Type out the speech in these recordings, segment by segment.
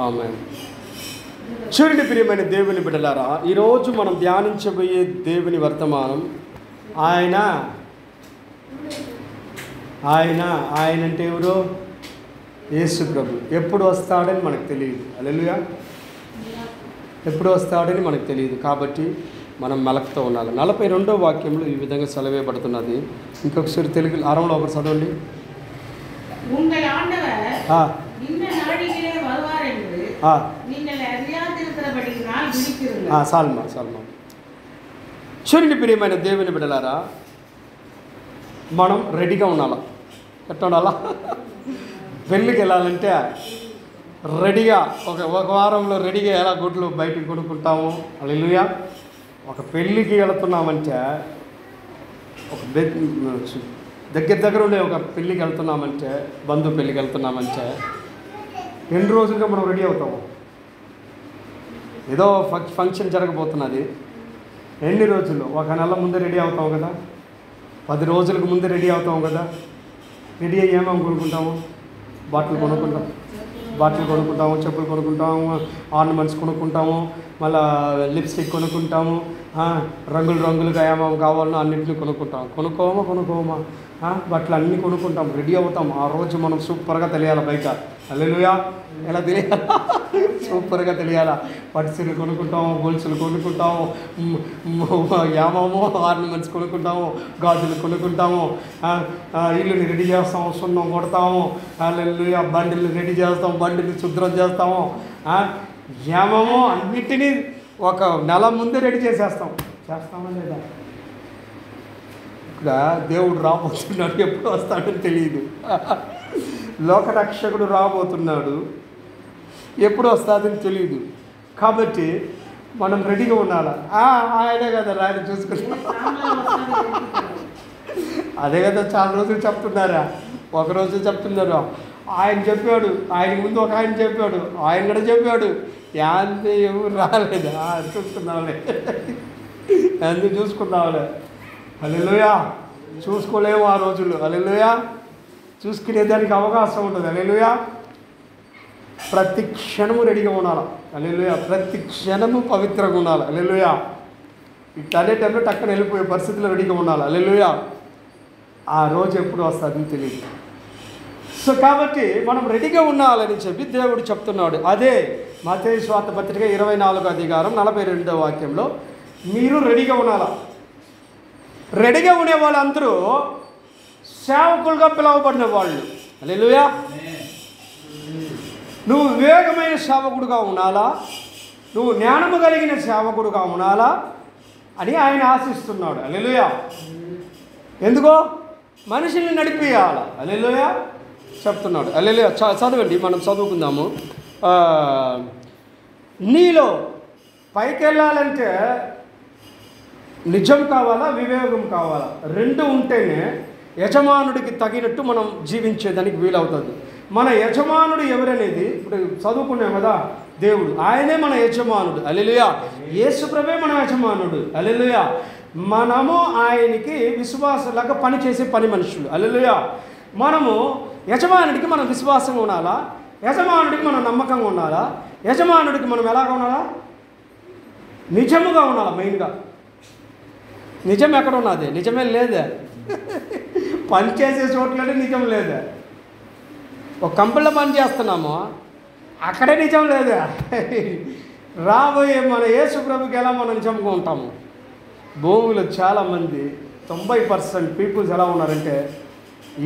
ఆమేన్. చూడండి ప్రియమైన దేవుని బిడ్డలారా, ఈరోజు మనం ధ్యానించబోయే దేవుని వర్తమానం ఆయన అంటే ఎవరు? యేసు ప్రభు. ఎప్పుడు వస్తాడని మనకు తెలియదు. హల్లెలూయా. ఎప్పుడు వస్తాడని మనకు తెలియదు. కాబట్టి మనం మెలకుతో ఉండాలి. 42వ వాక్యంలో ఈ విధంగా సెలవేయబడుతున్నది. ఇంకొకసారి తెలుగు ఆరంలో ఒకరు చదవండి. సాల్మా చూడండి ప్రియమైన దేవుని బిడ్డలారా, మనం రెడీగా ఉండాలా. ఎట్లా ఉండాలా? పెళ్ళికి వెళ్ళాలంటే రెడీగా ఒక వారంలో రెడీగా ఎలా గుడ్లు బయటికి కొనుక్కుంటాము. హల్లెలూయా. ఒక పెళ్ళికి వెళుతున్నామంటే, ఒక దగ్గర ఉండే ఒక పెళ్ళికి వెళ్తున్నామంటే, బంధువు పెళ్ళికి వెళ్తున్నామంటే ఎన్ని రోజులుగా మనం రెడీ అవుతాము? ఏదో ఫంక్షన్ జరగబోతున్నది, ఎన్ని రోజులు? ఒక నెల ముందే రెడీ అవుతాం కదా, 10 రోజులకు ముందే రెడీ అవుతాం కదా. రెడీ అయ్యి ఏమేమి కొనుక్కుంటాము? బట్టలు కొనుక్కుంటాము, చెప్పులు కొనుక్కుంటాము, ఆర్నమెంట్స్ కొనుక్కుంటాము, మళ్ళీ లిప్స్టిక్ కొనుక్కుంటాము, రంగులుగా ఏమేమి కావాలనో అన్నింటినీ కొనుక్కోమా బట్టలు అన్నీ కొనుక్కుంటాం, రెడీ అవుతాం. ఆ రోజు మనం సూపర్గా తెలియాలి బయట. హల్లెలూయా. ఎలా తెలియాలా? సూపర్గా తెలియాలా. పట్టు కొనుక్కుంటాము, గొలుసులు కొనుక్కుంటాము, ఏమేమో ఆర్నమెంట్స్ కొనుక్కుంటాము, గాజులు కొనుక్కుంటాము, ఇల్లుని రెడీ చేస్తాము, సున్నం కొడతాము. హల్లెలూయా. బండిలు రెడీ చేస్తాము, బండిని శుభ్రం చేస్తాము. ఏమేమో అన్నిటినీ ఒక నెల ముందే రెడీ చేస్తామా లేదా? ఇక్కడ దేవుడు రాబోతున్నాడు, ఎప్పుడు వస్తాడని తెలియదు. లోకరక్షకుడు రాబోతున్నాడు, ఎప్పుడు వస్తాడని తెలియదు. కాబట్టి మనం రెడీగా ఉండాలి. ఆయనే కదా ఆయన చూసుకుంటాం. అదే కదా చాలా రోజులు చెప్తున్నారా? ఒకరోజు చెప్తున్నారు. ఆయన చెప్పాడు, ఆయన ముందు ఒక ఆయన చెప్పాడు, ఆయన కూడా చెప్పాడు. యాంతే ఎవరు రాలేదు. చూసుకుందాంలే. హల్లెలూయా. చూసుకోలేము ఆ రోజుల్లో. హల్లెలూయా. చూసుకునేదానికి అవకాశం ఉంటుంది. హల్లెలూయా. ప్రతి క్షణము రెడీగా ఉండాలి. హల్లెలూయా. ప్రతి క్షణము పవిత్రంగా ఉండాలి. హల్లెలూయా. ఇట్లా అనే టైంలో టక్కన వెళ్ళిపోయే పరిస్థితుల్లో రెడీగా ఉండాలి. హల్లెలూయా. ఆ రోజు ఎప్పుడు వస్తుందని తెలియదు. సో కాబట్టి మనం రెడీగా ఉండాలని చెప్పి దేవుడు చెప్తున్నాడు. అదే మత్తయి సువార్త పత్రిక 24వ అధ్యాయం 42వ వాక్యంలో మీరు రెడీగా ఉండాలా. రెడీగా ఉండే వాళ్ళందరూ సేవకులుగా పిలువబడిన వాళ్ళు. హల్లెలూయా. నువ్వు వివేకమైన సేవకుడుగా ఉండాలా, నువ్వు జ్ఞానము కలిగిన సేవకుడుగా ఉండాలా అని ఆయన ఆశిస్తున్నాడు. హల్లెలూయా. ఎందుకో మనుషుల్ని నడిపియాల. హల్లెలూయా చెప్తున్నాడు. హల్లెలూయా. చదవండి, మనం చదువుకుందాము. నీలో పైకి వెళ్ళాలంటే నిజం కావాలా, వివేకం కావాలా? రెండు ఉంటేనే యజమానుడికి తగినట్టు మనం జీవించేదానికి వీలవుతుంది. మన యజమానుడు ఎవరనేది ఇప్పుడు చదువుకున్నాం కదా, దేవుడు. ఆయనే మన యజమానుడు. హల్లెలూయా. యేసు ప్రభువే మన యజమానుడు. హల్లెలూయా. మనము ఆయనకి విశ్వాసలాగా పనిచేసే పని మనుషులు. హల్లెలూయా. మనము యజమానుడికి మనం విశ్వాసంగా ఉండాలా, యజమానుడికి మనం నమ్మకంగా ఉండాలా, యజమానుడికి మనం ఎలాగా ఉండాలా? నిజముగా ఉండాలా. మెయిన్గా నిజం ఎక్కడ ఉన్నది? నిజమే లేదే. పని చేసే చోట్లనే నిజం లేదే. ఒక కంపెనీలో పని చేస్తున్నాము, అక్కడే నిజం లేదా? రాబోయే మన యేసు ప్రభుకి ఎలా మనం నిజంగా ఉంటాము? భూమిలో చాలామంది 90% పీపుల్స్ ఎలా ఉన్నారంటే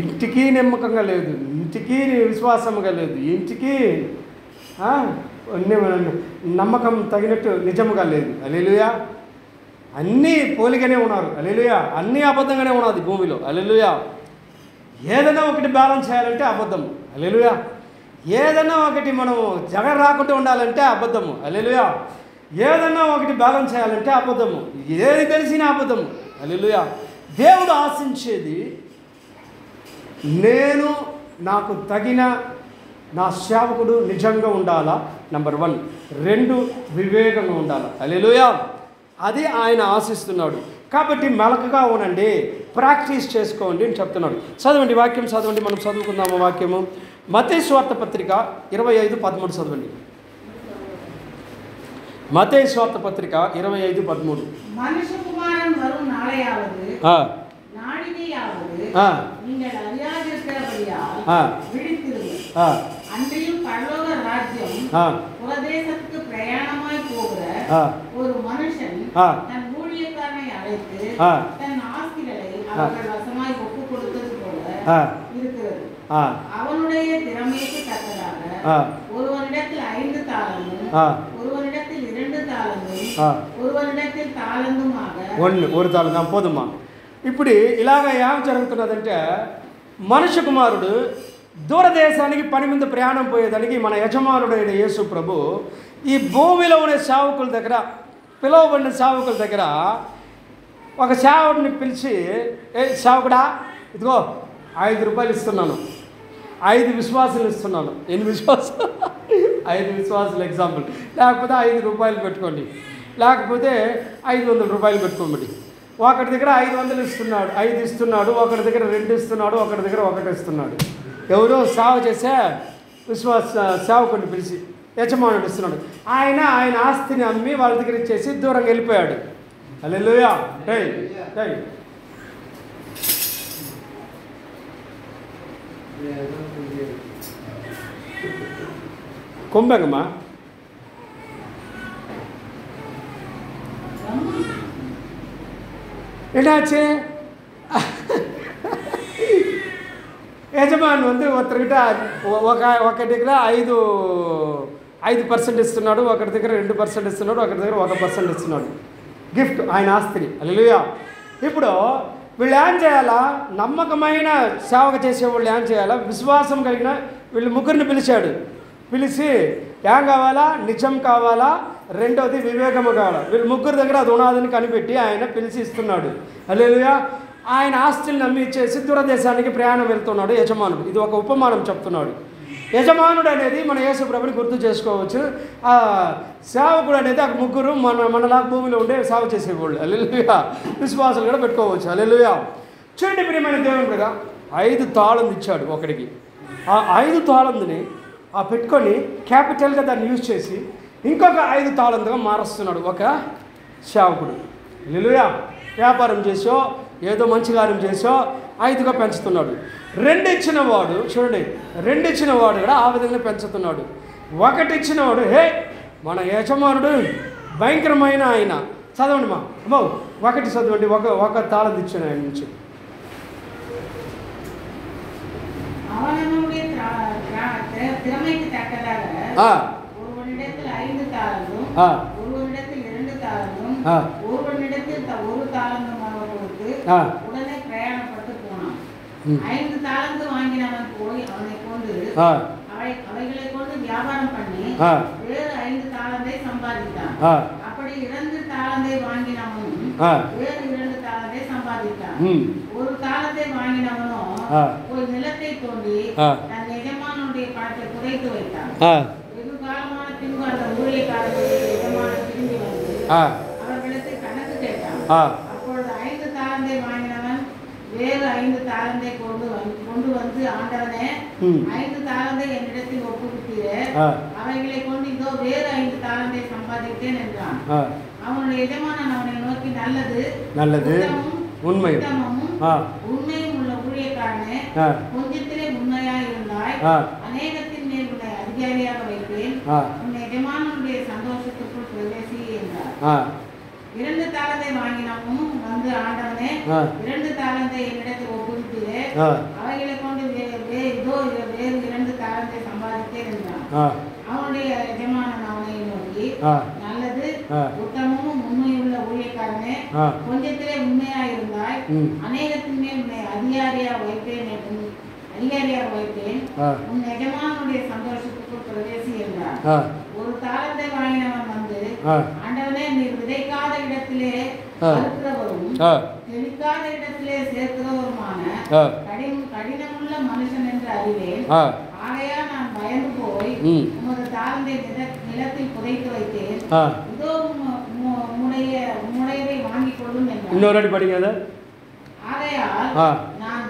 ఇంటికి నమ్మకంగా లేదు, ఇంటికి విశ్వాసంగా లేదు, ఇంటికి నమ్మకం తగినట్టు నిజముగా లేదు. హల్లెలూయా. అన్నీ పోలిగానే ఉన్నారు. హల్లెలూయా. అన్నీ అబద్ధంగానే ఉన్నది భూమిలో. హల్లెలూయా. ఏదైనా ఒకటి బ్యాలెన్స్ చేయాలంటే అబద్ధము. హల్లెలూయా. ఏదైనా ఒకటి మనము జగన్ రాకుండా ఉండాలంటే అబద్ధము. హల్లెలూయా. ఏదైనా ఒకటి బ్యాలెన్స్ చేయాలంటే అబద్ధము. ఏది తెలిసినా అబద్ధము. హల్లెలూయా. దేవుడు ఆశించేది నాకు తగిన నా సేవకుడు నిజంగా ఉండాలా, నంబర్ 1. 2 వివేకంగా ఉండాలా. హల్లెలూయా. అది ఆయన ఆశిస్తున్నాడు. కాబట్టి మెలకగా ఉండండి, ప్రాక్టీస్ చేసుకోండి అని చెప్తున్నాడు. చదవండి, వాక్యం చదవండి, మనం చదువుకుందాము వాక్యము. మత్తయి సువార్త పత్రిక 25:13 చదవండి. మత్తయి సువార్త పత్రిక 25:13. மனுஷகுமாரன் வரும் நாளையாவது நாடிகையாவது நீங்கள் அறியாதிருக்கிறபடியால் விழித்திருங்கள். அன்றையும் பரலோக ராஜ்யம் புரதேசத்துக்கு பிரயாணமாய் போகிற ஒரு மனுஷன் தன் ஊழியக்காரனை அழைத்து தன் ஆஸ்திகளை அவர்கள் வசமாய் ஒப்பு கொடுத்தது போல இருக்கிறது. அவனுடைய திறமைக்கு தக்கதாக ஒருவனிடத்தில் 5 தாலந்தும் ஒருவனிடத்தில் 2 தாலந்தும் ஒருவனிடத்தில் தாலந்துமாக ஒரு తాళం పోదమ్మా. ఇప్పుడు ఇలాగ ఏం జరుగుతున్నదంటే మనుష్య కుమారుడు దూరదేశానికి పని మీద ప్రయాణం పోయేదానికి మన యజమానుడైన యేసు ప్రభు ఈ భూమిలో ఉన్న సేవకుల దగ్గర, పిలువబడిన సేవకుల దగ్గర ఒక సేవకుడిని పిలిచి, ఏ సేవకుడా, ఇదిగో 5 రూపాయలు ఇస్తున్నాను, 5 విశ్వాసాలు ఇస్తున్నాను. ఎన్ని విశ్వాసాలు? 5 విశ్వాసాలు ఎగ్జాంపుల్. లేకపోతే 5 రూపాయలు పెట్టుకోండి, లేకపోతే 500 రూపాయలు పెట్టుకోండి. ఒకటి దగ్గర 500 ఇస్తున్నాడు, 5 ఇస్తున్నాడు, ఒకటి దగ్గర 2 ఇస్తున్నాడు, ఒకటి దగ్గర 1 ఇస్తున్నాడు. ఎవరో సేవ చేసే సేవకుడిని పిలిచి యజమానుడు ఇస్తున్నాడు. ఆయన ఆస్తిని అమ్మి వాళ్ళ దగ్గర ఇచ్చేసి దూరంగా వెళ్ళిపోయాడు. హల్లెలూయా. கொம்பங்கம்மா என்னாச்சு? యజమాని ఒక్కరిగిట ఒకటి దగ్గర 5% ఇస్తున్నాడు, ఒకటి దగ్గర 2% ఇస్తున్నాడు, ఒకటి దగ్గర 1% ఇస్తున్నాడు గిఫ్ట్ ఆయన ఆస్తిని. హల్లెలూయా. ఇప్పుడు వీళ్ళు ఏం చేయాలా? నమ్మకమైన సేవకు చేసేవాళ్ళు ఏం చేయాలా? విశ్వాసం కలిగిన వీళ్ళు ముగ్గురిని పిలిచాడు. పిలిచి ఏం కావాలా? నిజం కావాలా, రెండవది వివేకము కావాలా. వీళ్ళు ముగ్గురు దగ్గర అది ఉన్నదని కనిపెట్టి ఆయన పిలిచి ఇస్తున్నాడు. హల్లెలూయా. ఆయన ఆస్తిని నమ్మి ఇచ్చేసి దూరదేశానికి ప్రయాణం వెళ్తున్నాడు యజమానుడు. ఇది ఒక ఉపమానం చెప్తున్నాడు. యజమానుడు అనేది మన యేసు ప్రభుని గుర్తు చేసుకోవచ్చు. ఆ సేవకుడు అనేది అక్కడ ముగ్గురు మనలా భూమిలో ఉండే సేవ చేసేవాళ్ళు. హల్లెలూయా. విశ్వాసాలు కూడా పెట్టుకోవచ్చు. హల్లెలూయా. చూడండి ప్రియమైన దేవుని కదా, 5 తాళంది ఇచ్చాడు ఒకడికి. ఆ 5 తాళందుని పెట్టుకొని క్యాపిటల్గా దాన్ని యూజ్ చేసి ఇంకొక 5 తాళందుగా మారుస్తున్నాడు ఒక సేవకుడు. హల్లెలూయా. వ్యాపారం చేసో ఏదో మంచి కార్యం చేసో 5గా పెంచుతున్నాడు. 2 ఇచ్చినవాడు చూడండి, 2 ఇచ్చినవాడు కూడా ఆ విధంగా పెంచుతున్నాడు. 1 ఇచ్చినవాడు, హే మన యజమానుడు భయంకరమైన ఆయన. చదవండి మా అమ్మో, 1 చదవండి. ఒక తాళం ఇచ్చాను ఆయన నుంచి. திறமைக்கு தக்கதாக ஒருவனிடத்தில் 5 தாலந்தும் ஒருவனிடத்தில் 2 தாலந்தும் ஒருவனிடத்தில் 1 தாலந்துமாக கொடுத்து உடனே பிரயாணப்பட்டு போனான். 5 தாலந்து வாங்கினவன் போய் அவனை கொண்டு அவைகளை கொண்டு வியாபாரம் பண்ணி வேறு 5 தாலந்தை சம்பாதித்தான். அப்படி 2 தாலந்தை வாங்கினவனும் வேறு 2 தாலந்தை சம்பாதித்தான். 1 தாலந்தை வாங்கினவனோ போய் நிலத்தை தோண்டி தன் எஜமானுடைய பணத்தை புதைத்து வைத்தான். வெகு காலமான பின்பு அந்த ஊழியக்காரனுடைய எஜமானன் திரும்பி வந்து அவர்களுக்கு கணக்கு கேட்டான். அப்பொழுது 5 தாலந்தை வாங்கினவன் வேறு 5 தாலந்தை கொண்டு வந்து, ஆண்டவனே 5 தாலந்தை என்னிடத்தில் ஒப்புவித்தீரே, அவைகளை கொண்டு இதோ வேறு 5 தாலந்தை சம்பாதித்தேன் என்றான். அவனுடைய எஜமானன் அவனை நோக்கி, நல்லது உண்மையும் உள்ள ஊழியக்காரனே, கொஞ்சத்திலே உண்மையாய் இருந்தாய், அநேகத்தின் மேல் உன்னை அதிகாரியாக வைப்பேன், உன் எஜமானனுடைய சந்தோஷத்துக்குள் பிரவேசி என்றார். 2 தாலந்தை வாங்கினவனும் வந்து, ஆண்டவனே 2 தாலந்தை என்னிடத்தில் ஒப்புவித்தீரே, அவைகளை கொண்டு இதோ வேறு 2 தாலந்தை சம்பாதித்தேன் என்றான். அவனுடைய எஜமானன் அவனை நோக்கி, நல்லது உத்தமமும் உண்மையுள்ள ஊழியக்காரனே, கொஞ்சத்திலே உண்மையாயிருந்தாய், அநேகத்தின் மேல் உன்னை அதிகாரியாக வைப்பேன், உன் எஜமானுடைய சந்தோஷத்துக்குள் பிரவேசி என்றார். 1 தாலந்தை வாங்கினவன் வந்து, ஆண்டவனே நீர் விதைக்காத இடத்திலே அறுக்கிறவரும் தெளிக்காத இடத்திலே சேர்க்கிறவருமான கடினமுள்ள மனுஷன் என்று அறிவேன். ஆகையா நான் பயந்து போய் உமது தாளந்தை நிலத்தில் புதைத்து வைத்தேன். இதோ உம்முடையதை வாங்கிக் கொள்ளும் என்றார். இன்னொரு அடி படிங்க. ஆகையால் நான்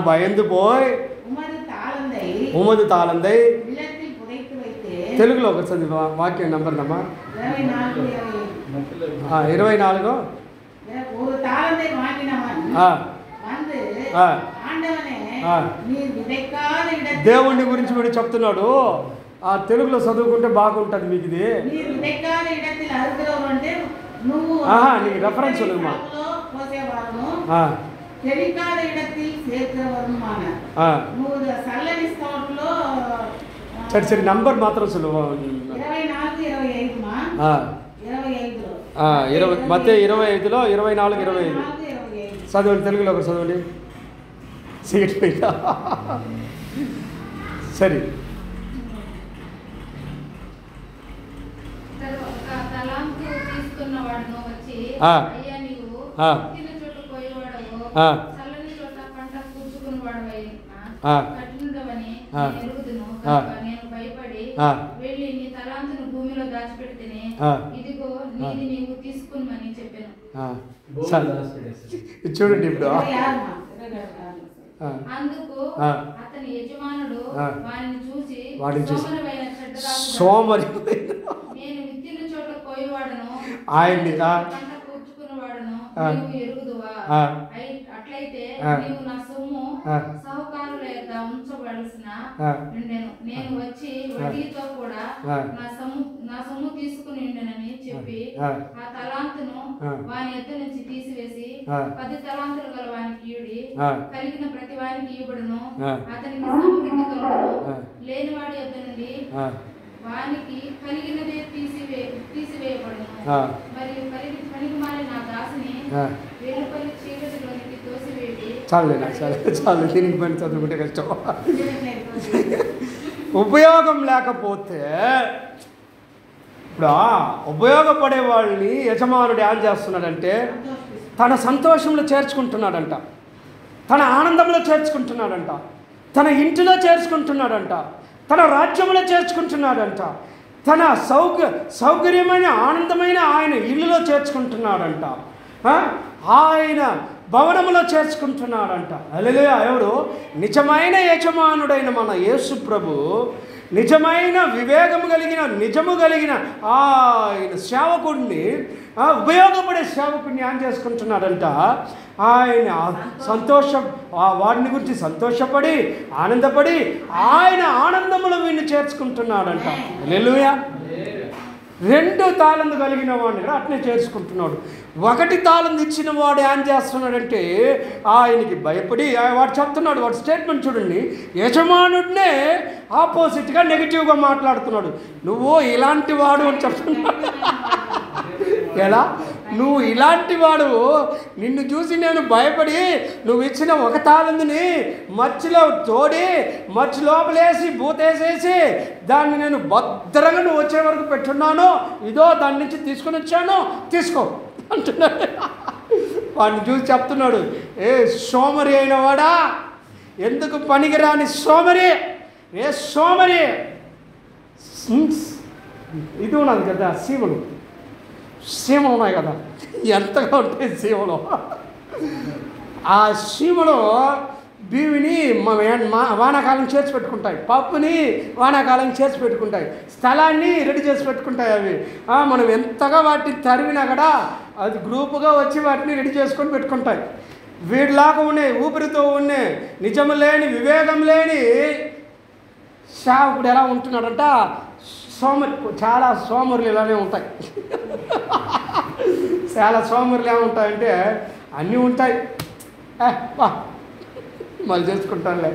பயந்து போய் உமது தாளந்தை நிலத்தில் புதைத்து வைத்தேன். తెలుగులో ఒకసారి వాక్యం నంబర్ నమ్మా 24. దేవుణ్ణి గురించి వీడు చెప్తున్నాడు. ఆ తెలుగులో చదువుకుంటే బాగుంటుంది మీకు ఇది. నీకు రెఫరెన్స్ ఉందమ్మా. సరే సరే నంబర్ మాత్రం సులువు. 20 మధ్య 25లో 24, 25 చదవండి. తెలుగులో ఒకటి చదవండి. సీట్ పోయిందా? సరే. చూడండి ఇప్పుడు వాడిని చూసి సోమరి ఆయన్ని అట్లయితే నా సొమ్ము సహకారుల యొక్క ఉంచవలసిన నేను వచ్చి వడ్డీతో కూడా నా సొమ్ము తీసుకుని ఉండనని చెప్పి ఆ తలాంతును వాని ఎద్దు నుంచి తీసివేసి 10 తలాంతులు గల వానికి ఇయుడి, కలిగిన ప్రతి వానికి ఇవ్వబడును, అతనికి సమృద్ధి కలుగును. లేనివాడి ఎద్దు నుండి వానికి కలిగినదే తీసివేయబడును. మరియు పనికి మారి నా దాసిని వేలుపల్లి చీకటిలోనికి తోసివేసి. చాలు దీనికి పని చదువుకుంటే కష్టం. ఉపయోగం లేకపోతే ఇప్పుడు ఉపయోగపడే వాళ్ళని యజమానుడు ఏం చేస్తున్నాడంటే తన సంతోషంలో చేర్చుకుంటున్నాడంట, తన ఆనందంలో చేర్చుకుంటున్నాడంట, తన ఇంటిలో చేర్చుకుంటున్నాడంట, తన రాజ్యంలో చేర్చుకుంటున్నాడంట, తన సౌకర్యమైన ఆనందమైన ఆయన ఇల్లులో చేర్చుకుంటున్నాడంట, ఆయన భవనంలో చేర్చుకుంటున్నాడంట. హల్లెలూయా. ఎవరు? నిజమైన యజమానుడైన మన యేసు ప్రభు, నిజమైన వివేకము కలిగిన నిజము కలిగిన ఆయన సేవకుడిని, ఉపయోగపడే సేవకుడిని ఏం చేసుకుంటున్నాడంట. ఆయన సంతోషం వాడిని గురించి సంతోషపడి ఆనందపడి ఆయన ఆనందములో వీడిని చేర్చుకుంటున్నాడంట. హల్లెలూయా. 2 తాళందు కలిగిన వాడిని కూడా అట్నే చేర్చుకుంటున్నాడు. 1 తాళందు ఇచ్చిన వాడు ఏం చేస్తున్నాడంటే ఆయనకి భయపడి వాడు చెప్తున్నాడు. వాడు స్టేట్మెంట్ చూడండి, యజమానుడినే ఆపోజిట్గా నెగిటివ్గా మాట్లాడుతున్నాడు. నువ్వు ఇలాంటి వాడు అని చెప్తున్నాడు. ఎలా? నువ్వు ఇలాంటి వాడు, నిన్ను చూసి నేను భయపడి నువ్వు ఇచ్చిన 1 తాళందుని మచ్చిలో తోడి మచ్చి లోపలేసి బూతేసేసి దాన్ని నేను భద్రంగా నువ్వు వచ్చే వరకు పెట్టున్నాను, ఇదో దాని నుంచి తీసుకుని వచ్చాను, తీసుకో అంటున్నాడు. వాడిని చూసి చెప్తున్నాడు, ఏ సోమరి అయిన వాడా, ఎందుకు పనికిరాని సోమరి, ఏ సోమరి. ఇది ఉన్నది కదా సీమలు ఉన్నాయి కదా, ఎంతగా ఉంటాయి సీమలు. ఆ సీమలో బియ్యని వానాకాలం చేర్చి పెట్టుకుంటాయి, పప్పుని వానాకాలం చేర్చి పెట్టుకుంటాయి, స్థలాన్ని రెడీ చేసి పెట్టుకుంటాయి. అవి మనం ఎంతగా వాటిని తరివినా కూడా అది గ్రూపుగా వచ్చి వాటిని రెడీ చేసుకొని పెట్టుకుంటాయి. వీడిలాగా ఉన్నాయి, ఊపిరితో ఉన్నాయి, నిజం లేని వివేకం లేని సేవకుడు ఎలా ఉంటున్నాడంట. చాలా సోమరులు ఇలానే ఉంటాయి. చాలా సోమరులు ఏముంటాయంటే అన్నీ ఉంటాయి, మళ్ళీ చేసుకుంటానులే,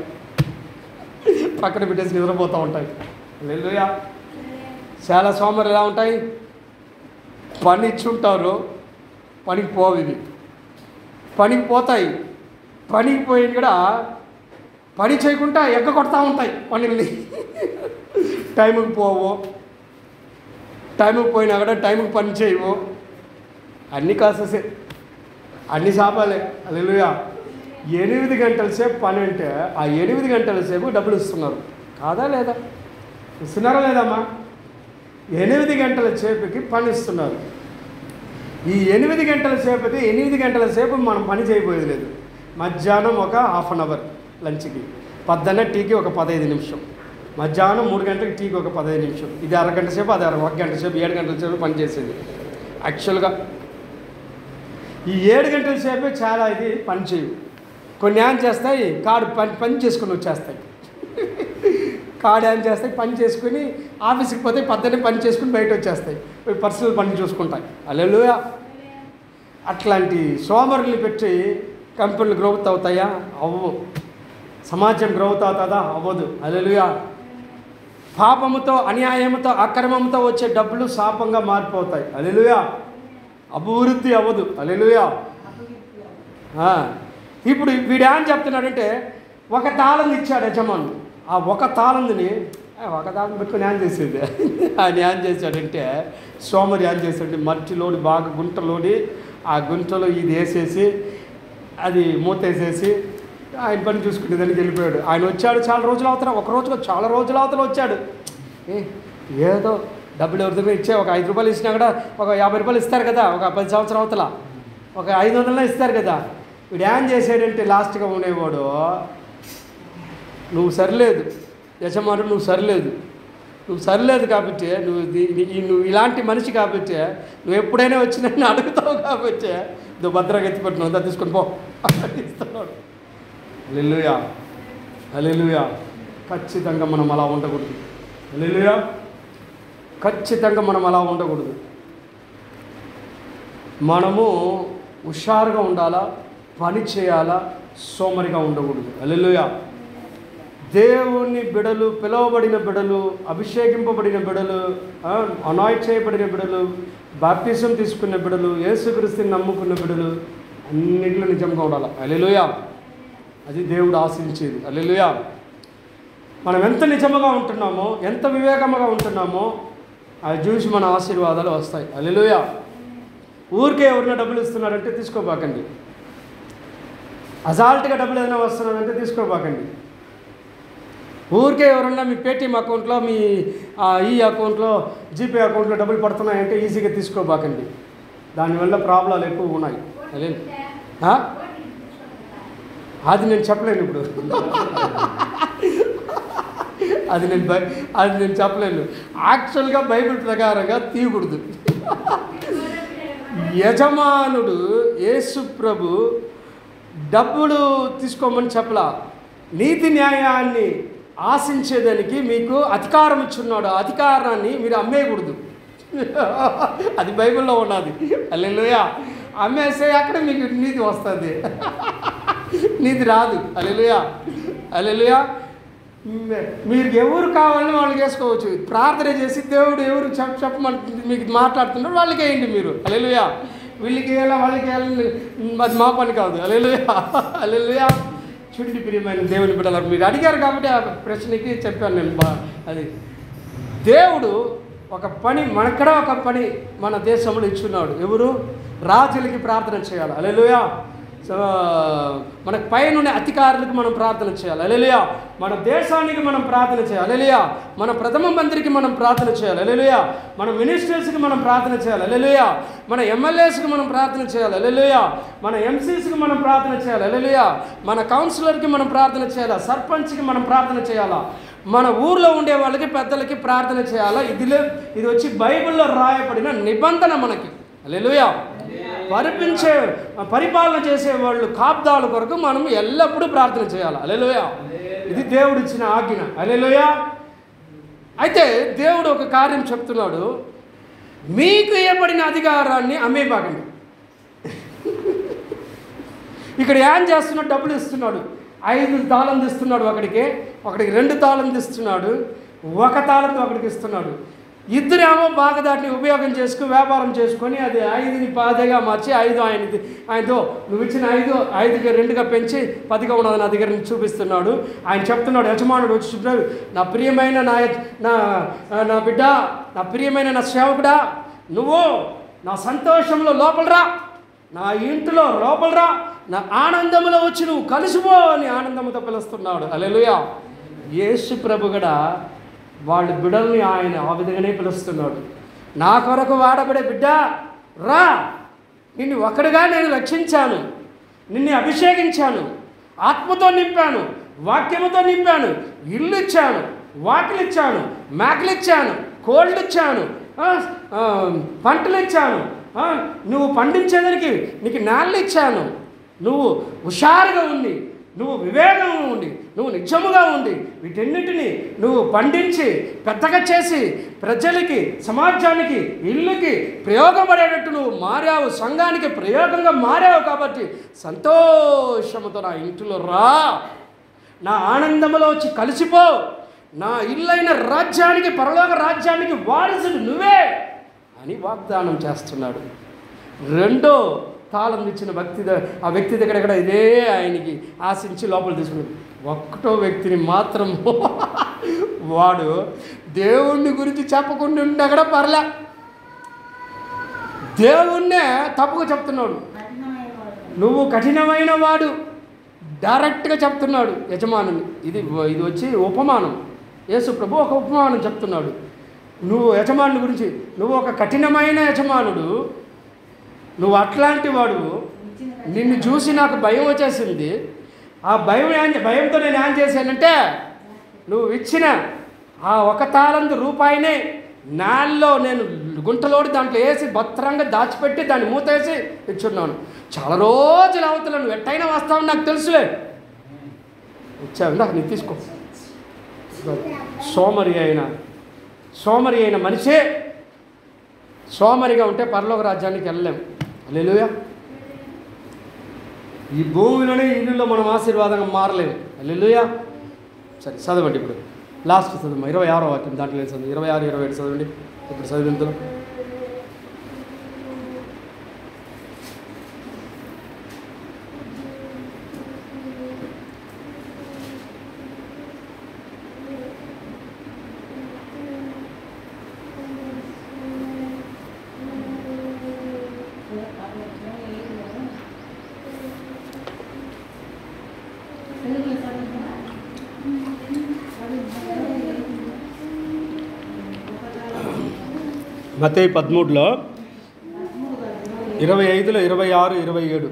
పక్కన పెట్టేసి నిద్రపోతూ ఉంటాయి. హల్లెలూయా. చాలా సోమరులు ఎలా ఉంటాయి, పని ఇచ్చుంటారు, పనికి పోవు, ఇది పనికి పోతాయి, పనికి పోయి కూడా పని చేయకుండా ఎగ్గకొడతా ఉంటాయి పనుల్ని. టైంకి పోవు, టైంకి పోయినా కూడా టైంకి పని చేయవు, అన్నీ కాసేసే, అన్ని శాపాలే. హల్లెలూయా. 8 గంటల సేపు పని అంటే ఆ 8 గంటల సేపు డబ్బులు ఇస్తున్నారు కాదా లేదా? ఇస్తున్నారా లేదమ్మా? 8 గంటల సేపుకి పని ఇస్తున్నారు. ఈ 8 గంటల సేపుకి 8 గంటల సేపు మనం పని చేయబోయేది లేదు. మధ్యాహ్నం ఒక ½ అవర్ లంచ్కి, పొద్దున్న టీకి ఒక 15 నిమిషం, మధ్యాహ్నం 3 గంటలకు టీకి ఒక 15 నిమిషం, ఇది అరగంట సేపు, అది 1 గంట సేపు, 7 గంటల సేపు పనిచేసేది. యాక్చువల్గా ఈ 7 గంటల సేపే చాలా ఇది పని చేయవు. కొన్ని ఏం చేస్తాయి, కాడు పని చేసుకుని వచ్చేస్తాయి. కాడు ఏం చేస్తాయి, పని చేసుకుని ఆఫీస్కి పోతే పద్దెనే పని చేసుకుని బయట వచ్చేస్తాయి, పర్సనల్ పని చూసుకుంటాయి. హల్లెలూయా. అట్లాంటి సోమరుల్ని పెట్టి కంపెనీలు గ్రోత్ అవుతాయా? అవ్వవు. సమాజం గ్రోత్ అవుతుందా? అవ్వదు. హల్లెలూయా. పాపముతో, అన్యాయముతో, అక్రమంతో వచ్చే డబ్బులు శాపంగా మారిపోతాయి. హల్లెలూయా. అభివృద్ధి అవ్వదు. హల్లెలూయా. ఇప్పుడు వీడు ఏం చెప్తున్నాడంటే, 1 తాళం ఇచ్చాడు యజమానుడు. ఆ 1 తాళంని 1 తాళం పెట్టుకుని ఏం చేసేది? ఆయన ఏం చేశాడంటే, సోమరి ఏం చేశాడంటే, మట్టిలోని బాగా గుంటలోని ఆ గుంటలో ఇది వేసేసి అది మూతేసేసి ఆయన పని చూసుకునే దానికి వెళ్ళిపోయాడు. ఆయన వచ్చాడు చాలా రోజులు అవతల, ఒక రోజుగా చాలా రోజుల అవతల వచ్చాడు. ఏదో డబ్బులు ఎవరి దగ్గర ఇచ్చే, ఒక 5 రూపాయలు ఇచ్చినా కూడా ఒక 50 రూపాయలు ఇస్తారు కదా, ఒక 10 సంవత్సరం అవతల ఒక 500 ఇస్తారు కదా. వీడు ఏం చేశాడంటే లాస్ట్గా ఉండేవాడు, నువ్వు సరిలేదు యజమానుడు, నువ్వు సరిలేదు కాబట్టి, నువ్వు ఇలాంటి మనిషి కాబట్టి, నువ్వు ఎప్పుడైనా వచ్చి నన్ను అడుగుతావు కాబట్టి నువ్వు భద్రంగా ఎత్తిపెట్టినావు, దా తీసుకొని పో ఇస్తున్నాడు. హల్లెలూయా. హల్లెలూయా. ఖచ్చితంగా మనం అలా ఉండకూడదు. హల్లెలూయా. ఖచ్చితంగా మనం అలా ఉండకూడదు. మనము హుషారుగా ఉండాలా, పని చేయాలా, సోమరిగా ఉండకూడదు. హల్లెలూయా. దేవుని బిడలు, పిలువబడిన బిడలు, అభిషేకింపబడిన బిడలు, అనాయింట్ చేయబడిన బిడలు, బాప్టిజం తీసుకున్న బిడలు, యేసుక్రీస్తుని నమ్ముకున్న బిడలు అన్నింటిలో నిజంగా ఉండాలి. హల్లెలూయా. అది దేవుడు ఆశించేది. హల్లెలూయా. మనం ఎంత నిజముగా ఉంటున్నామో, ఎంత వివేకముగా ఉంటున్నామో అది చూసి మన ఆశీర్వాదాలు వస్తాయి. హల్లెలూయా. ఊరికే ఎవరైనా డబ్బులు ఇస్తున్నారంటే తీసుకోబాకండి. అజాల్ట్గా డబ్బులు ఏదైనా వస్తున్నారంటే తీసుకోబాకండి. ఊరికే ఎవరన్నా మీ పేటీఎం అకౌంట్లో, మీ ఈ అకౌంట్లో, జీపే అకౌంట్లో డబ్బులు పడుతున్నాయంటే ఈజీగా తీసుకోబాకండి. దానివల్ల ప్రాబ్లాలు ఎక్కువ ఉన్నాయి. అది నేను చెప్పలేను ఇప్పుడు. అది నేను చెప్పలేను. యాక్చువల్గా బైబిల్ ప్రకారంగా తీయకూడదు. యజమానుడు యేసు ప్రభు డబ్బులు తీసుకోమని చెప్పలా, నీతి న్యాయాన్ని ఆశించేదానికి మీకు అధికారం ఇచ్చున్నాడు. ఆ అధికారాన్ని మీరు అమ్మేయకూడదు. అది బైబిల్లో ఉన్నది. హల్లెలూయా. అమ్మేస్తే అక్కడ మీకు నీతి వస్తుంది, నీతి రాదు. హల్లెలూయా. హల్లెలూయా. మీరు ఎవరు కావాలని వాళ్ళకి వేసుకోవచ్చు. ప్రార్థన చేసి దేవుడు ఎవరు చెప్పమంటే మీకు మాట్లాడుతున్నారు వాళ్ళకి వేయండి మీరు. హల్లెలూయా. వీళ్ళకి వేయాలా వాళ్ళకి వేయాలని అది మా పని కాదు. హల్లెలూయా. హల్లెలూయా. చూడండి ప్రియమైన దేవుని బిడ్డలారా, మీరు అడిగారు కాబట్టి ఆ ప్రశ్నకి చెప్పాను నేను. అది దేవుడు ఒక పని, మనక్కడ ఒక పని మన దేశంలో ఇచ్చున్నాడు. ఎవరు? రాజులకి ప్రార్థన చేయాలి. హల్లెలూయా. మనకు పైన అధికారులకు మనం ప్రార్థన చేయాలి. హల్లెలూయా. మన దేశానికి మనం ప్రార్థన చేయాలి. హల్లెలూయా. మన ప్రథమ మంత్రికి మనం ప్రార్థన చేయాలి. హల్లెలూయా. మన మినిస్టర్స్కి మనం ప్రార్థన చేయాలి. హల్లెలూయా. మన ఎమ్మెల్యేస్కి మనం ప్రార్థన చేయాలి. హల్లెలూయా. మన ఎంసీస్కి మనం ప్రార్థన చేయాలి. హల్లెలూయా. మన కౌన్సిలర్కి మనం ప్రార్థన చేయాలా, సర్పంచ్కి మనం ప్రార్థన చేయాలా, మన ఊర్లో ఉండే వాళ్ళకి పెద్దలకి ప్రార్థన చేయాలా. ఇది వచ్చి బైబిల్లో రాయబడిన నిబంధన మనకి. హల్లెలూయా. పరిపాలన చేసేవాళ్ళు కాబ్దాల కొరకు మనం ఎల్లప్పుడూ ప్రార్థన చేయాలి. హల్లెలూయా. ఇది దేవుడు ఇచ్చిన ఆజ్ఞ. హల్లెలూయా. అయితే దేవుడు ఒక కార్యం చెప్తున్నాడు, మీకు ఇవ్వబడిన అధికారాన్ని అమ్మేయబాకండి. ఇక్కడ ఏం చేస్తున్నాడు? డబ్బులు ఇస్తున్నాడు. 5 తాళం ఇస్తున్నాడు, ఒకడికి 2 తాళం ఇస్తున్నాడు, 1 తాళంతో ఒకడికి ఇస్తున్నాడు. ఇద్దరేమో బాగదాటిని ఉపయోగం చేసుకుని వ్యాపారం చేసుకొని అది 5ని 10గా మార్చి 5 ఆయనతో నువ్వు ఇచ్చిన 5కి 2గా పెంచి 10గా ఉన్నది నా దగ్గర చూపిస్తున్నాడు. ఆయన చెప్తున్నాడు, యజమానుడు వచ్చి చెప్తున్నాడు, నా ప్రియమైన నా బిడ్డ, నా ప్రియమైన నా సేవకుడా, నువ్వు నా సంతోషంలో లోపలరా, నా ఇంటిలో లోపలరా, నా ఆనందంలో వచ్చి నువ్వు కలిసిపో అని ఆనందంతో పిలుస్తున్నాడు. హల్లెలూయా. యేసు ప్రభు కూడా వాళ్ళ బిడ్డల్ని ఆయన ఆ విధంగానే పిలుస్తున్నాడు. నా కొరకు వాడబడే బిడ్డ రా, నిన్ను ఒక్కడిగా నేను రక్షించాను, నిన్ను అభిషేకించాను, ఆత్మతో నింపాను, వాక్యముతో నింపాను, ఇల్లు ఇచ్చాను, వాకిలు ఇచ్చాను, మేకలు ఇచ్చాను, కోళ్ళు ఇచ్చాను, పంటలు ఇచ్చాను, నువ్వు పండించేదానికి నీకు నేలలు ఇచ్చాను, నువ్వు హుషారుగా ఉండి, నువ్వు వివేకంగా ఉండి, నువ్వు నిజముగా ఉండి, వీటన్నిటిని నువ్వు పండించి పెద్దగా చేసి ప్రజలకి, సమాజానికి, ఇల్లుకి ప్రయోగపడేటట్టు నువ్వు మారావు, సంఘానికి ప్రయోగంగా మారావు. కాబట్టి సంతోషముతో నా ఇంటిలో రా, నా ఆనందంలో వచ్చి కలిసిపో, నా ఇల్లైన రాజ్యానికి, పరలోక రాజ్యానికి వారసుడు నువ్వే అని వాగ్దానం చేస్తున్నాడు. రెండో తాళం ఇచ్చిన ఆ వ్యక్తి దగ్గర ఇదే ఆయనకి ఆశించి లోపల తీసుకున్నాడు. ఒక్కటో వ్యక్తిని మాత్రం వాడు దేవుణ్ణి గురించి చెప్పకుండా ఉంటే అక్కడ పర్లే, దేవుణ్ణే తప్పుగా చెప్తున్నాడు. నువ్వు కఠినమైన వాడు డైరెక్ట్గా చెప్తున్నాడు యజమానుని. ఇది వచ్చి ఉపమానం. యేసు ప్రభు ఒక ఉపమానం చెప్తున్నాడు. నువ్వు యజమానుని గురించి, నువ్వు ఒక కఠినమైన యజమానుడు, నువ్వు అట్లాంటి వాడు, నిన్ను చూసి నాకు భయం వచ్చేసింది. ఆ భయంతో నేను ఏం చేశానంటే, నువ్వు ఇచ్చిన ఆ 1 తాలంతు రూపాయినే నేలలో నేను గుంటలోడి దాంట్లో వేసి భద్రంగా దాచిపెట్టి దాన్ని మూతేసి ఇచ్చున్నాను. చాలా రోజులు అవతల నువ్వు ఎట్టయినా వస్తావని నాకు తెలుసులే. వచ్చావు నాకు నీకు తీసుకో. సోమరి అయిన మనిషే సోమరిగా ఉంటే పరలోక రాజ్యానికి వెళ్ళలేం. హల్లెలూయా. ఈ భూమిలోనే ఇల్లులో మనం ఆశీర్వాదంగా మారలేము. హల్లెలూయా. సరే చదవండి. ఇప్పుడు లాస్ట్ చదువు 26వ వాక్యం, దాంట్లో చదువు 26, 27 చదవండి. ఇప్పుడు చదివింతలో మత్తయి 13లో 25, 26, 27.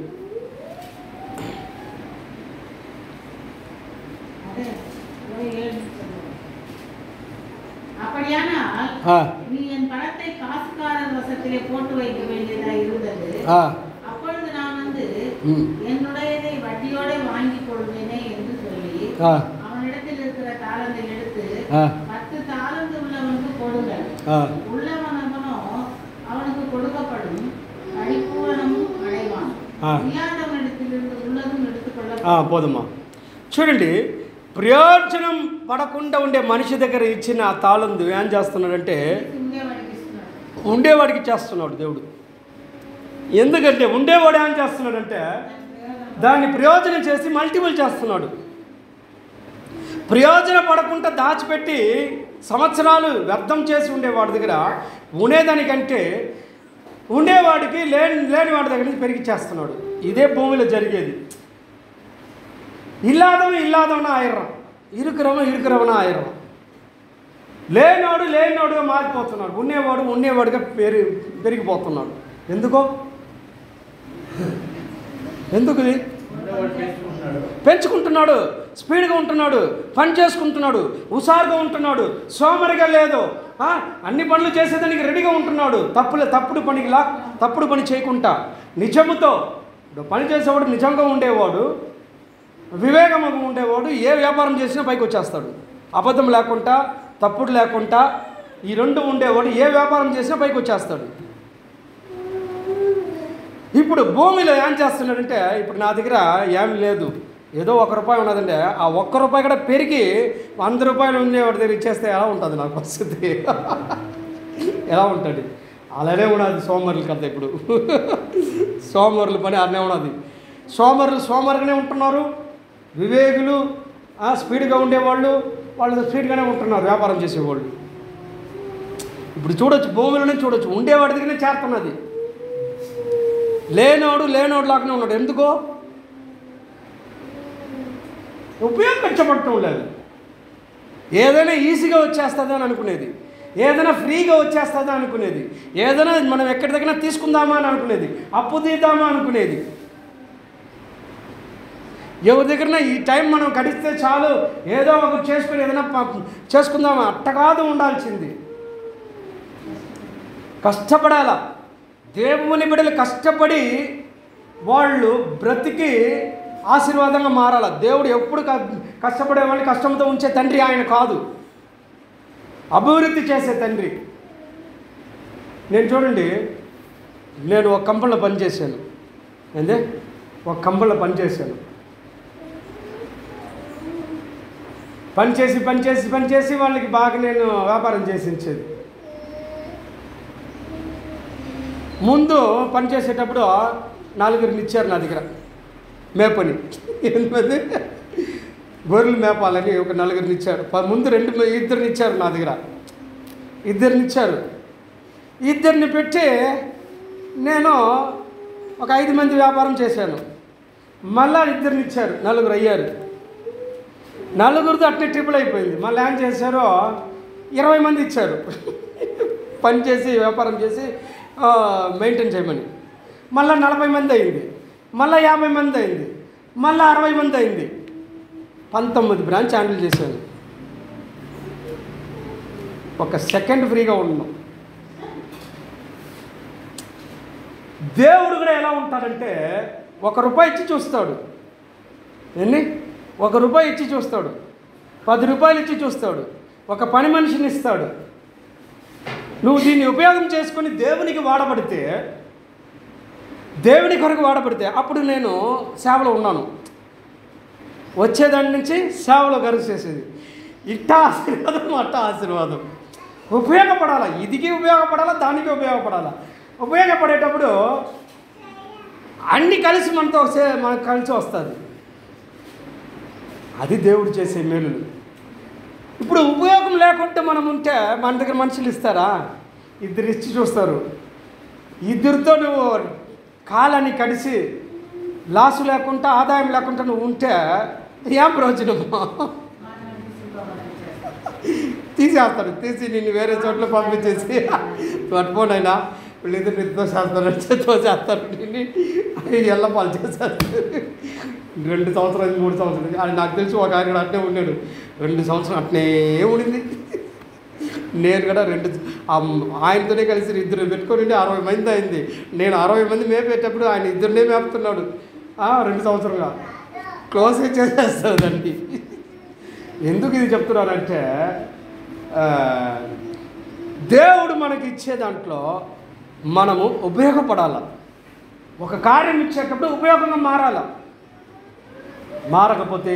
நீ என் பணத்தை காசுக்காரர் வசத்திலே போட்டு வைக்க வேண்டியதா இருந்தது. அப்பொழுது நான் வந்து என்னுடையதை வட்டியோட வாங்கிக் கொள்வேனே என்று சொல்லி அவனிடத்தில் இருக்கிற தாளந்தை எடுத்து 10 தாளந்து உள்ளவனுக்கு கொடுங்கள். உள்ளவனவனோ அவனுக்கு கொடுக்கப்படும், பரிபூரணமும் அடைவான். இல்லாதவனிடத்திலிருந்து உள்ளதும் எடுத்துக்கொள்ள. పోదమ్మా. చూడండి, ప్రయోజనం పడకుండా ఉండే మనిషి దగ్గర ఇచ్చిన ఆ తాళందు ఏం చేస్తున్నాడంటే ఉండేవాడికి చేస్తున్నాడు దేవుడు. ఎందుకంటే ఉండేవాడు ఏం చేస్తున్నాడంటే దాన్ని ప్రయోజనం చేసి మల్టిపుల్ చేస్తున్నాడు. ప్రయోజన పడకుండా దాచిపెట్టి సంవత్సరాలు వ్యర్థం చేసి ఉండేవాడి దగ్గర ఉండేదానికంటే ఉండేవాడికి లేని వాడి దగ్గర నుంచి పెరిగిచ్చేస్తున్నాడు. ఇదే భూమిలో జరిగేది. ఇల్లాదవన ఆయిర్రం, ఇరుకురవన ఆయిర్రం. లేనివాడుగా మారిపోతున్నాడు, ఉండేవాడుగా పెరిగిపోతున్నాడు. ఎందుకు పెంచుకుంటున్నాడు, స్పీడ్గా ఉంటున్నాడు, పని చేసుకుంటున్నాడు, హుషారుగా ఉంటున్నాడు, సోమరిగా లేదు, అన్ని పనులు చేసేదానికి రెడీగా ఉంటున్నాడు. తప్పుడు పని చేయకుండా నిజముతో పని చేసేవాడు, నిజంగా ఉండేవాడు, వివేకంగా ఉండేవాడు ఏ వ్యాపారం చేసినా పైకి వచ్చేస్తాడు. అబద్ధం లేకుండా, తప్పుడు లేకుండా ఈ రెండు ఉండేవాడు ఏ వ్యాపారం చేసినా పైకి వచ్చేస్తాడు. ఇప్పుడు భూమిలో ఏం చేస్తున్నాడంటే, ఇప్పుడు నా దగ్గర ఏమి లేదు, ఏదో 1 రూపాయి ఉన్నదంటే ఆ 1 రూపాయి కూడా పెరిగి 100 రూపాయలు ఉండేవాడి దగ్గర ఇచ్చేస్తే ఎలా ఉంటుంది నా పరిస్థితి? ఎలా ఉంటుంది? అలానే ఉన్నది సోమరుల కథ. ఇప్పుడు సోమరుల పని అలానే ఉన్నది. సోమరుగానే ఉంటున్నారు, వివేకులు స్పీడ్గా ఉండేవాళ్ళు వాళ్ళు స్పీడ్గానే ఉంటున్నారు, వ్యాపారం చేసేవాళ్ళు. ఇప్పుడు చూడొచ్చు, భూమిలోనే చూడొచ్చు, ఉండేవాడి దగ్గరనే చేరుతున్నది. లేనోడు లాగానే ఉన్నాడు. ఎందుకో ఉపయోగించబడటం లేదు. ఏదైనా ఈజీగా వచ్చేస్తుందా అని అనుకునేది, ఏదైనా ఫ్రీగా వచ్చేస్తుందా అనుకునేది, ఏదైనా మనం ఎక్కడి దగ్గర తీసుకుందామా అని అనుకునేది, అప్పు తీద్దామా అనుకునేది. ఎవరి దగ్గర ఈ టైం మనం గడిస్తే చాలు, ఏదో ఒకటి చేసుకుని ఏదైనా చేసుకుందామా, అట్ట కాదు ఉండాల్సింది. కష్టపడాల. దేవుని బిడ్డలు కష్టపడి వాళ్ళు బ్రతికి ఆశీర్వాదంగా మారాల. దేవుడు ఎప్పుడు కష్టపడే వాళ్ళని కష్టంతో ఉంచే తండ్రి ఆయన కాదు, అభివృద్ధి చేసే తండ్రి. నేను చూడండి, నేను ఒక కంపెనీలో పనిచేశాను. ఏందే ఒక కంపెనీలో పనిచేశాను. పనిచేసి వాళ్ళకి బాగా నేను వ్యాపారం చేసించేది. ముందు పనిచేసేటప్పుడు 4 ఇచ్చారు నా దగ్గర మేపని. 8 గొర్రెలు మేపాలని ఒక 4 ఇచ్చారు. ముందు 2 ఇచ్చారు నా దగ్గర. 2 ఇచ్చారు. 2 పెట్టి నేను ఒక 5 మంది వ్యాపారం చేశాను. మళ్ళా 2 ఇచ్చారు, 4 అయ్యారు. 4తో అట్నే ట్రిపుల్ అయిపోయింది. మళ్ళీ ఏం చేశారో 20 మంది ఇచ్చారు పని చేసి వ్యాపారం చేసి మెయింటైన్ చేయమని. మళ్ళీ 40 మంది అయింది. మళ్ళీ 50 మంది అయింది. మళ్ళీ 60 మంది అయింది. 19 బ్రాంచ్ హ్యాండిల్ చేశాను. ఒక సెకండ్ ఫ్రీగా ఉన్నాం. దేవుడు కూడా ఎలా ఉంటాడంటే ₹1 ఇచ్చి చూస్తాడు. ఎన్ని? ₹1 ఇచ్చి చూస్తాడు. ₹10 ఇచ్చి చూస్తాడు. ఒక పని మనిషిని ఇస్తాడు. నువ్వు దీన్ని ఉపయోగం చేసుకొని దేవునికి వాడబడితే, దేవుని కొరకు వాడబడితే, అప్పుడు నేను సేవలో ఉన్నాను. వచ్చేదాని నుంచి సేవలో గరుసు చేసేది. ఇట్ట ఆశీర్వాదం, అట్ట ఆశీర్వాదం. ఉపయోగపడాలా, ఇదికి ఉపయోగపడాలా, దానికి ఉపయోగపడాలా. ఉపయోగపడేటప్పుడు అన్నీ కలిసి మనకు కలిసి వస్తుంది. అది దేవుడు చేసే మేలులు. ఇప్పుడు ఉపయోగం లేకుంటే మనం ఉంటే మన దగ్గర మనుషులు ఇస్తారా? 2 ఇచ్చి చూస్తారు. 2తో నువ్వు కాలాన్ని కడిసి లాసు లేకుండా ఆదాయం లేకుండా నువ్వు ఉంటే ఏం ప్రయోజనము? తీసేస్తాడు. తీసి నిన్ను వేరే చోట్ల పంపించేసి పట్టుకోనైనా వీళ్ళిద్దరు తోసేస్తారు. నిన్ను ఎల్లపాలు చేసేస్తారు. 2 సంవత్సరాలు 3 సంవత్సరాలు అది నాకు తెలిసి ఒక ఆయన కూడా అట్నే ఉన్నాడు. 2 సంవత్సరాలు అట్నే ఉండింది. నేను కూడా ఆయనతోనే కలిసి 2 పెట్టుకొని 60 మంది అయింది. నేను 60 మంది మేపేటప్పుడు ఆయన 2 మేపుతున్నాడు. 2 సంవత్సరాలుగా క్లోజ్ చేసేస్తాడు దాన్ని. ఎందుకు ఇది చెప్తున్నానంటే, దేవుడు మనకి ఇచ్చే దాంట్లో మనము ఉపయోగపడాల. ఒక కార్యం ఇచ్చేటప్పుడు ఉపయోగంగా మారాల. మారకపోతే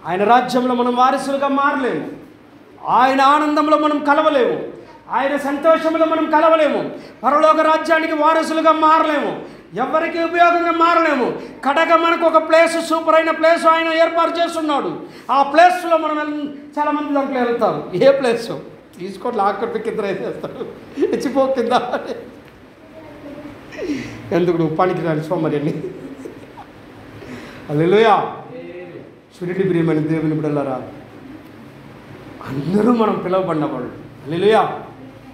ఆయన రాజ్యంలో మనం వారసులుగా మారలేము. ఆయన ఆనందంలో మనం కలవలేము. ఆయన సంతోషంలో మనం కలవలేము. పరలోక రాజ్యానికి వారసులుగా మారలేము. ఎవరికి ఉపయోగంగా మారలేము. కడగా మనకు ఒక ప్లేస్, సూపర్ అయిన ప్లేస్ ఆయన ఏర్పాటు చేస్తున్నాడు. ఆ ప్లేస్లో మనం చాలామంది దాంట్లో వెళ్తారు. ఏ ప్లేస్ తీసుకోండి, ఆకర్పి కింద వేసేస్తారు, ఇచ్చిపో కింద. ఎందుకు నువ్వు పనికి రాని సోమరిని. హల్లెలూయా. చూడండి ప్రియమైన దేవుని బిడ్డలారా, అందరూ మనం పిలువబడినవాళ్ళు. హల్లెలూయా.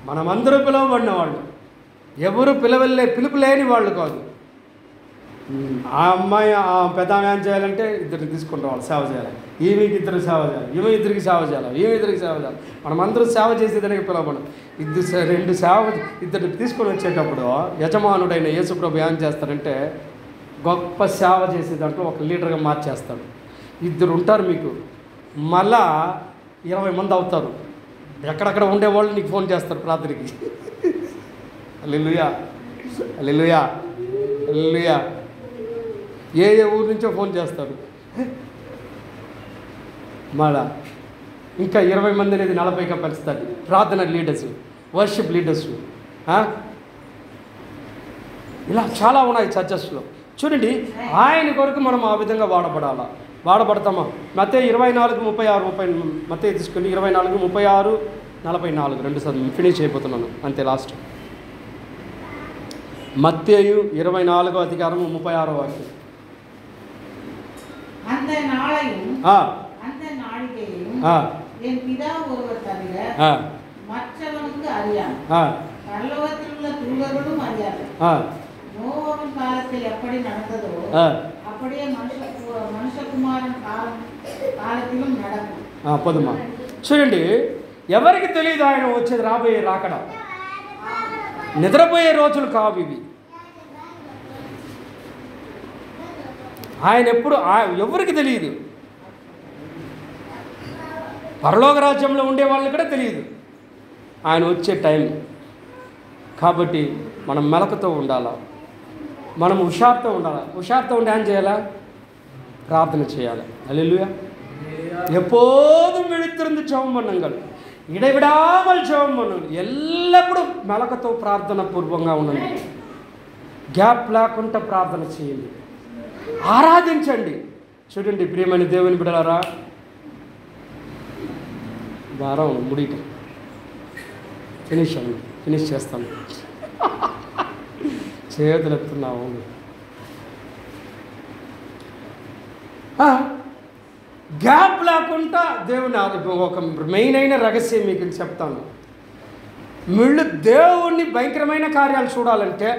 మనమందరూ పిలువబడినవాళ్ళు. ఎవరు పిలుపు లేని వాళ్ళు కాదు. ఆ అమ్మాయి పెద్ద ఆమె ఏం చేయాలంటే 2 తీసుకుని రావాలి, సేవ చేయాలి. ఈమెకి 2 సేవ చేయాలి, ఈమె 2కి సేవ చేయాలి, ఈమె 2కి సేవ చేయాలి. మనమందరూ సేవ చేసేదానికి పిలవబడం. 2 సేవ 2 తీసుకొని వచ్చేటప్పుడు యజమానుడైన యేసుప్రభు ఏం చేస్తారంటే గొప్ప సేవ చేసే దాంట్లో ఒక లీడర్గా మార్చేస్తాడు. 2 ఉంటారు మీకు, మళ్ళా 20 మంది అవుతారు. ఎక్కడెక్కడ ఉండేవాళ్ళు నీకు ఫోన్ చేస్తారు ప్రార్థనకి. హల్లెలూయా, హల్లెలూయా, హల్లెలూయా. ఏ ఊరు నుంచో ఫోన్ చేస్తారు. మళ్ళా ఇంకా 20 మంది అనేది 40గా పెంచుతుంది. ప్రార్థన లీడర్స్, వర్షిప్ లీడర్స్, ఇలా చాలా ఉన్నాయి చర్చెస్లో. చూడండి, ఆయన కొరకు మనం ఆ విధంగా వాడబడాలా. వాడబడతామా? మత్తయి 24:36 మత్తయి తీసుకుని 24:36-44 2 ఫినిష్ అయిపోతున్నాను అంతే. లాస్ట్ మత్తయి 24:36 அந்த நாளையும் அந்த நாளிகையும் என் பிதா ஒருவர் தவிர மற்றவனுக்கு அறியான், பரலோகத்தில் உள்ள தூதர்களும் அறியார்கள். நோவாவின் காலத்தில் எப்படி நடந்ததோ அப்படியே మనుష్యకుమారుని కాలத்திலும் நடக்கும். పదుమా చూడండి, ఎవరికి తెలియదు ఆయన వచ్చేది రాబోయే రాకడ. నిద్రపోయే రోజులు కావు ఇవి. ఆయన ఎప్పుడు ఎవరికి తెలియదు. పరలోక రాజ్యంలో ఉండే వాళ్ళకి కూడా తెలియదు ఆయన వచ్చే టైం. కాబట్టి మనం మెలకుతో ఉండాలా, మనం హుషారుతో ఉండాలా. హుషారుతో ఉండి ఏం చేయాలా? ప్రార్థన చేయాలి. హల్లెలూయా. எப்போதும் விழித்திருந்து ஜெபம் பண்ணுங்கள், இடைவிடாமல் ஜெபம் பண்ணுங்கள். ఎల్లప్పుడూ మెలకుతో ప్రార్థన పూర్వంగా ఉండండి. గ్యాప్ లేకుండా ప్రార్థన చేయండి, ఆరాధించండి. చూడండి ప్రియమైన దేవుని బిడ్డలారా, వారం ముడిట ఫినిష్ చేస్తాను. చేతులు ఎత్తున్నాము. గ్యాప్ లేకుండా దేవుని ఒక మెయిన్ అయిన రహస్యం మీకు చెప్తాను. వీళ్ళు దేవుణ్ణి భయంకరమైన కార్యాలు చూడాలంటే